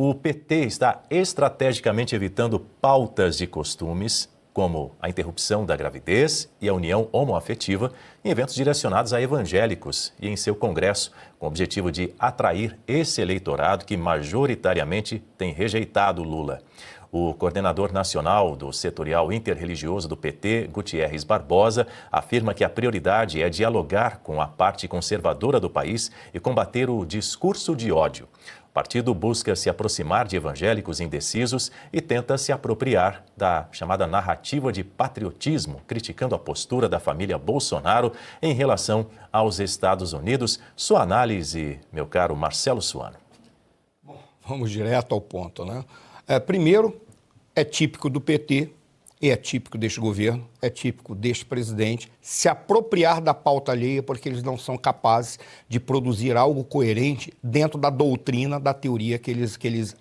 o PT está estrategicamente evitando pautas de costumes, como a interrupção da gravidez e a união homoafetiva, em eventos direcionados a evangélicos e em seu congresso, com o objetivo de atrair esse eleitorado que majoritariamente tem rejeitado Lula. O coordenador nacional do setorial interreligioso do PT, Gutierres Barbosa, afirma que a prioridade é dialogar com a parte conservadora do país e combater o discurso de ódio. O partido busca se aproximar de evangélicos indecisos e tenta se apropriar da chamada narrativa de patriotismo, criticando a postura da família Bolsonaro em relação aos Estados Unidos. Sua análise, meu caro Marcelo Suano. Bom, vamos direto ao ponto, né? Primeiro, é típico do PT, e é típico deste governo, é típico deste presidente, se apropriar da pauta alheia porque eles não são capazes de produzir algo coerente dentro da doutrina, da teoria que eles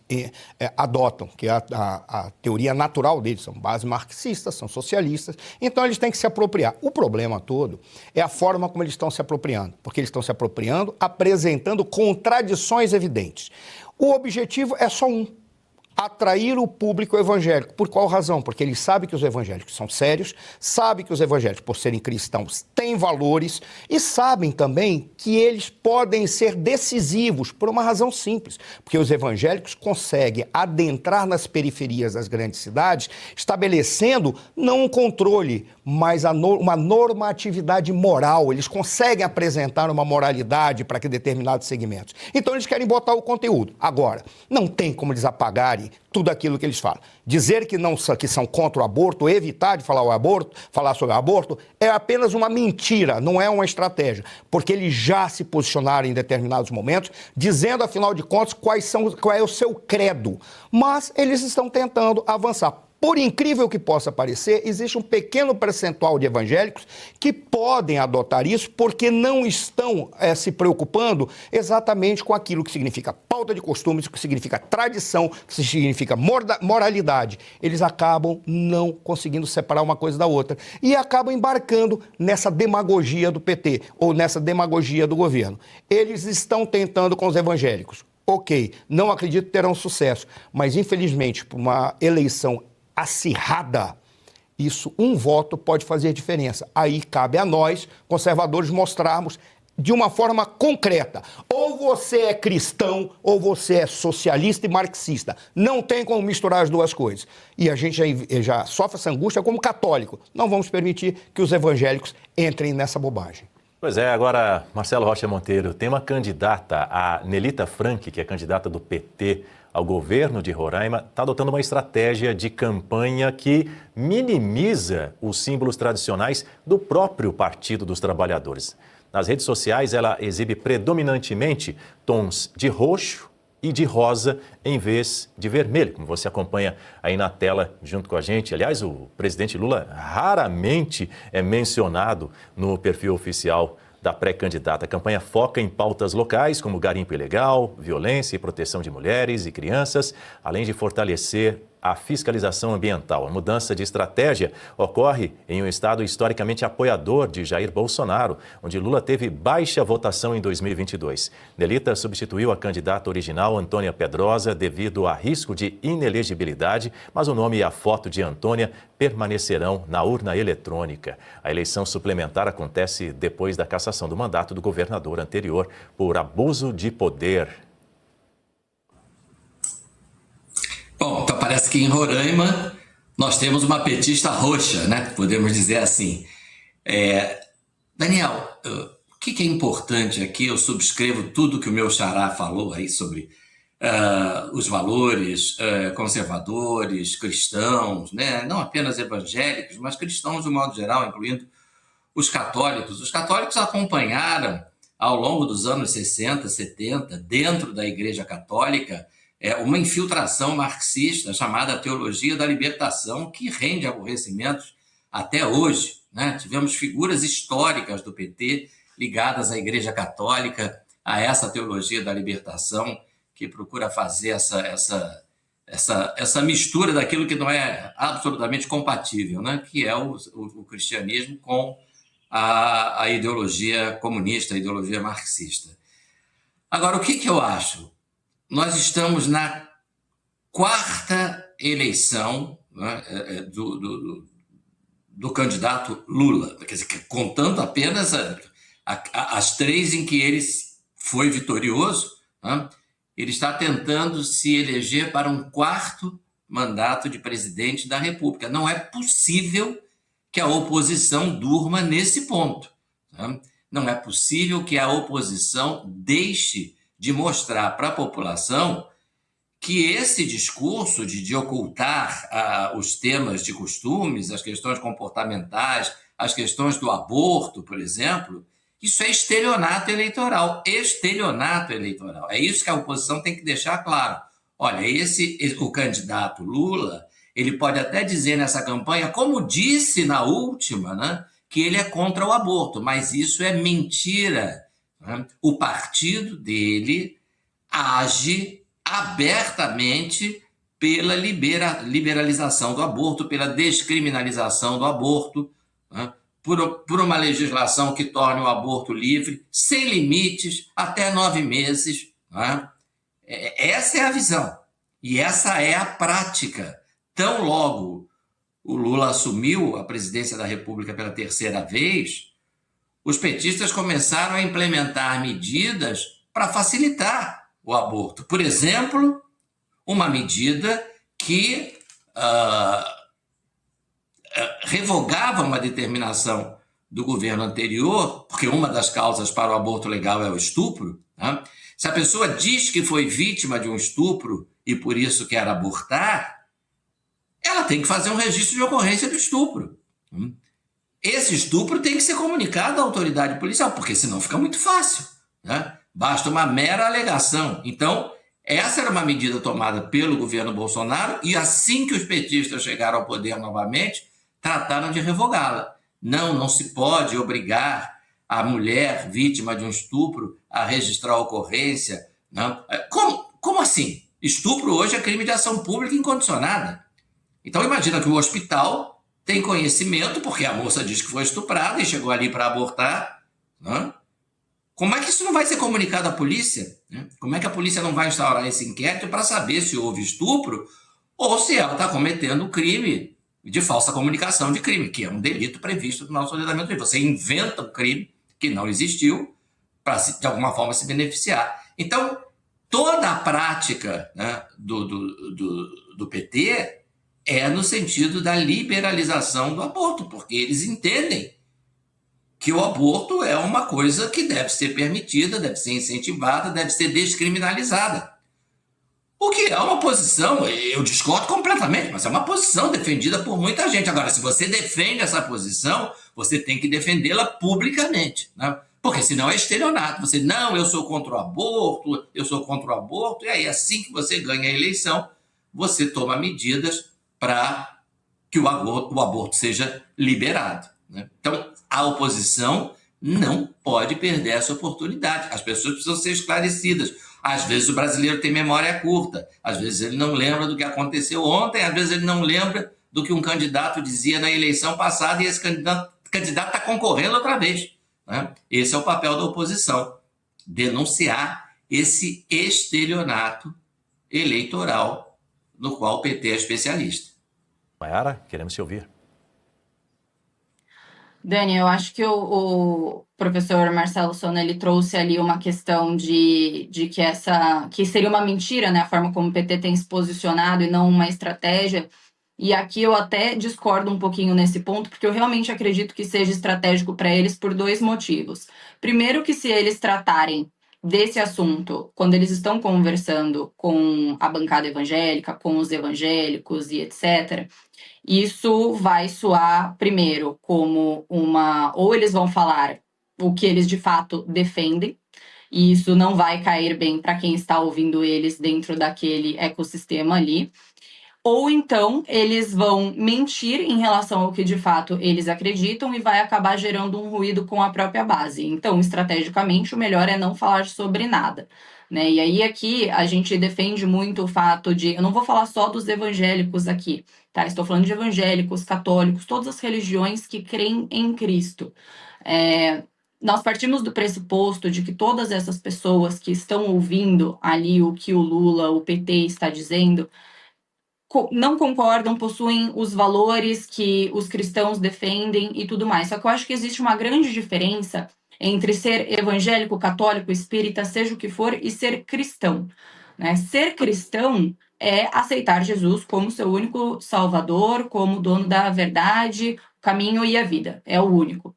adotam, que é a teoria natural deles, são bases marxistas, são socialistas, então eles têm que se apropriar. O problema todo é a forma como eles estão se apropriando, porque eles estão se apropriando, apresentando contradições evidentes. O objetivo é só um: atrair o público evangélico. Por qual razão? Porque eles sabem que os evangélicos são sérios, sabem que os evangélicos, por serem cristãos, têm valores e sabem também que eles podem ser decisivos por uma razão simples, porque os evangélicos conseguem adentrar nas periferias das grandes cidades, estabelecendo não um controle, mas uma normatividade moral. Eles conseguem apresentar uma moralidade para que determinados segmentos. Então eles querem botar o conteúdo. Agora, não tem como eles apagarem tudo aquilo que eles falam. Dizer que são contra o aborto, evitar de falar sobre o aborto, é apenas uma mentira, não é uma estratégia, porque eles já se posicionaram em determinados momentos, dizendo, afinal de contas, qual é o seu credo. Mas eles estão tentando avançar. Por incrível que possa parecer, existe um pequeno percentual de evangélicos que podem adotar isso porque não estão se preocupando exatamente com aquilo que significa pauta de costumes, que significa tradição, que significa moralidade. Eles acabam não conseguindo separar uma coisa da outra e acabam embarcando nessa demagogia do PT ou nessa demagogia do governo. Eles estão tentando com os evangélicos. Ok, não acredito que terão sucesso, mas infelizmente, por uma eleição acirrada, isso, um voto pode fazer diferença. Aí cabe a nós, conservadores, mostrarmos de uma forma concreta: ou você é cristão ou você é socialista e marxista. Não tem como misturar as duas coisas. E a gente já sofre essa angústia como católico. Não vamos permitir que os evangélicos entrem nessa bobagem. Pois é, agora, Marcelo Rocha Monteiro, tem uma candidata, a Nelita Frank, que é candidata do PT ao governo de Roraima, está adotando uma estratégia de campanha que minimiza os símbolos tradicionais do próprio Partido dos Trabalhadores. Nas redes sociais, ela exibe predominantemente tons de roxo e de rosa em vez de vermelho, como você acompanha aí na tela junto com a gente. Aliás, o presidente Lula raramente é mencionado no perfil oficial da pré-candidata. A campanha foca em pautas locais como garimpo ilegal, violência e proteção de mulheres e crianças, além de fortalecer a fiscalização ambiental. A mudança de estratégia ocorre em um estado historicamente apoiador de Jair Bolsonaro, onde Lula teve baixa votação em 2022. Nelita substituiu a candidata original, Antônia Pedrosa, devido a risco de inelegibilidade, mas o nome e a foto de Antônia permanecerão na urna eletrônica. A eleição suplementar acontece depois da cassação do mandato do governador anterior por abuso de poder. Bom, então parece que em Roraima nós temos uma petista roxa, né? Podemos dizer assim. Daniel, o que é importante aqui? Eu subscrevo tudo que o meu xará falou aí sobre os valores conservadores, cristãos, né? Não apenas evangélicos, mas cristãos de um modo geral, incluindo os católicos. Os católicos acompanharam ao longo dos anos 60, 70, dentro da Igreja Católica, uma infiltração marxista chamada Teologia da Libertação, que rende aborrecimentos até hoje, né? Tivemos figuras históricas do PT ligadas à Igreja Católica, a essa Teologia da Libertação, que procura fazer essa mistura daquilo que não é absolutamente compatível, né? Que é o cristianismo com a ideologia comunista, a ideologia marxista. Agora, o que eu acho? Nós estamos na quarta eleição, né, do candidato Lula, quer dizer, contando apenas as 3 em que ele foi vitorioso, né, ele está tentando se eleger para um 4º mandato de presidente da República. Não é possível que a oposição durma nesse ponto. Né? Não é possível que a oposição deixe de mostrar para a população que esse discurso de ocultar os temas de costumes, as questões comportamentais, as questões do aborto, por exemplo, isso é estelionato eleitoral. Estelionato eleitoral. É isso que a oposição tem que deixar claro. Olha, o candidato Lula, ele pode até dizer nessa campanha, como disse na última, né, que ele é contra o aborto, mas isso é mentira. Né? O partido dele age abertamente pela liberalização do aborto, pela descriminalização do aborto, né? por uma legislação que torne o aborto livre, sem limites, até 9 meses. Né? Essa é a visão e essa é a prática. Tão logo o Lula assumiu a presidência da República pela 3ª vez, os petistas começaram a implementar medidas para facilitar o aborto. Por exemplo, uma medida que revogava uma determinação do governo anterior, porque uma das causas para o aborto legal é o estupro. Né? Se a pessoa diz que foi vítima de um estupro e por isso quer abortar, ela tem que fazer um registro de ocorrência do estupro. Esse estupro tem que ser comunicado à autoridade policial, porque senão fica muito fácil. Né? Basta uma mera alegação. Então, essa era uma medida tomada pelo governo Bolsonaro e assim que os petistas chegaram ao poder novamente, trataram de revogá-la. Não se pode obrigar a mulher vítima de um estupro a registrar a ocorrência. Não. Como assim? Estupro hoje é crime de ação pública incondicionada. Então, imagina que o hospital tem conhecimento, porque a moça diz que foi estuprada e chegou ali para abortar. Não? Como é que isso não vai ser comunicado à polícia? Como é que a polícia não vai instaurar esse inquérito para saber se houve estupro ou se ela está cometendo o crime de falsa comunicação de crime, que é um delito previsto no nosso ordenamento. Você inventa um crime que não existiu para, de alguma forma, se beneficiar. Então, toda a prática, né, do PT é no sentido da liberalização do aborto, porque eles entendem que o aborto é uma coisa que deve ser permitida, deve ser incentivada, deve ser descriminalizada. O que é uma posição, eu discordo completamente, mas é uma posição defendida por muita gente. Agora, se você defende essa posição, você tem que defendê-la publicamente, né? Porque senão é estelionato. Você, não, eu sou contra o aborto, e aí assim que você ganha a eleição, você toma medidas para que o aborto seja liberado. Né? Então, a oposição não pode perder essa oportunidade. As pessoas precisam ser esclarecidas. Às vezes o brasileiro tem memória curta, às vezes ele não lembra do que aconteceu ontem, às vezes ele não lembra do que um candidato dizia na eleição passada e esse candidato está concorrendo outra vez. Né? Esse é o papel da oposição, denunciar esse estelionato eleitoral no qual o PT é especialista. Mayara, queremos te ouvir. Dani, eu acho que o professor Marcelo Sona, ele trouxe ali uma questão de que seria uma mentira, né, a forma como o PT tem se posicionado e não uma estratégia. E aqui eu até discordo um pouquinho nesse ponto, porque eu realmente acredito que seja estratégico para eles por 2 motivos. Primeiro, que se eles tratarem desse assunto quando eles estão conversando com a bancada evangélica, com os evangélicos e etc., isso vai soar, primeiro, como ou eles vão falar o que eles de fato defendem, e isso não vai cair bem para quem está ouvindo eles dentro daquele ecossistema ali. Ou então eles vão mentir em relação ao que de fato eles acreditam e vai acabar gerando um ruído com a própria base. Então, estrategicamente, o melhor é não falar sobre nada. Né? E aí aqui a gente defende muito o fato de... Eu não vou falar só dos evangélicos aqui, tá? Estou falando de evangélicos, católicos, todas as religiões que creem em Cristo. Nós partimos do pressuposto de que todas essas pessoas que estão ouvindo ali o que o Lula, o PT está dizendo, não concordam, possuem os valores que os cristãos defendem e tudo mais. Só que eu acho que existe uma grande diferença entre ser evangélico, católico, espírita, seja o que for, e ser cristão, né? Ser cristão é aceitar Jesus como seu único salvador, como dono da verdade, o caminho e a vida. É o único.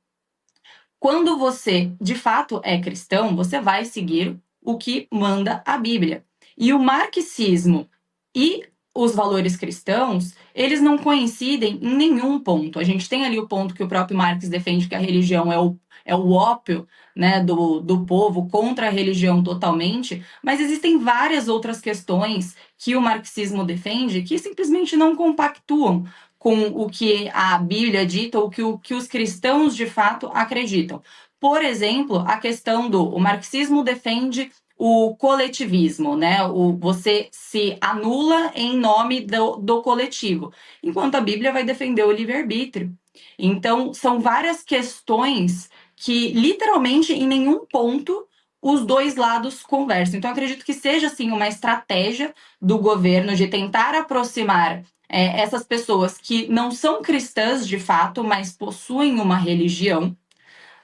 Quando você, de fato, é cristão, você vai seguir o que manda a Bíblia. E o marxismo e os valores cristãos, eles não coincidem em nenhum ponto. A gente tem ali o ponto que o próprio Marx defende, que a religião é o ópio, né, do povo, contra a religião totalmente, mas existem várias outras questões que o marxismo defende que simplesmente não compactuam com o que a Bíblia dita ou que os cristãos de fato acreditam. Por exemplo, a questão o marxismo defende o coletivismo, né? Você se anula em nome do coletivo, enquanto a Bíblia vai defender o livre-arbítrio. Então, são várias questões que, literalmente, em nenhum ponto, os dois lados conversam. Então, acredito que seja, assim, uma estratégia do governo de tentar aproximar essas pessoas que não são cristãs de fato, mas possuem uma religião,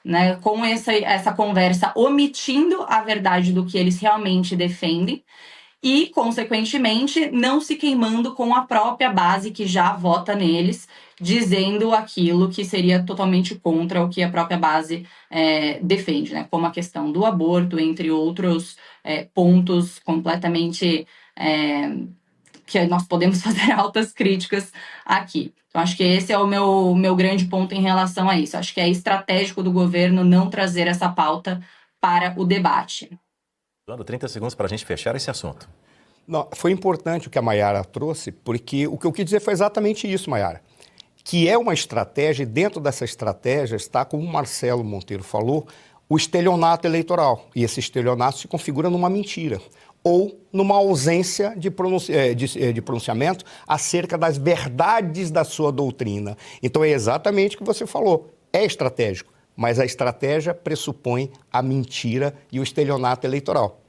né, com essa conversa omitindo a verdade do que eles realmente defendem e, consequentemente, não se queimando com a própria base que já vota neles, dizendo aquilo que seria totalmente contra o que a própria base defende, né, como a questão do aborto, entre outros pontos completamente que nós podemos fazer altas críticas aqui. Então, acho que esse é o meu grande ponto em relação a isso. Acho que é estratégico do governo não trazer essa pauta para o debate. Dando 30 segundos para a gente fechar esse assunto. Não, foi importante o que a Maiara trouxe, porque o que eu quis dizer foi exatamente isso, Maiara, que é uma estratégia, e dentro dessa estratégia está, como o Marcelo Monteiro falou, o estelionato eleitoral. E esse estelionato se configura numa mentira ou numa ausência de pronunciamento acerca das verdades da sua doutrina. Então é exatamente o que você falou, é estratégico, mas a estratégia pressupõe a mentira e o estelionato eleitoral.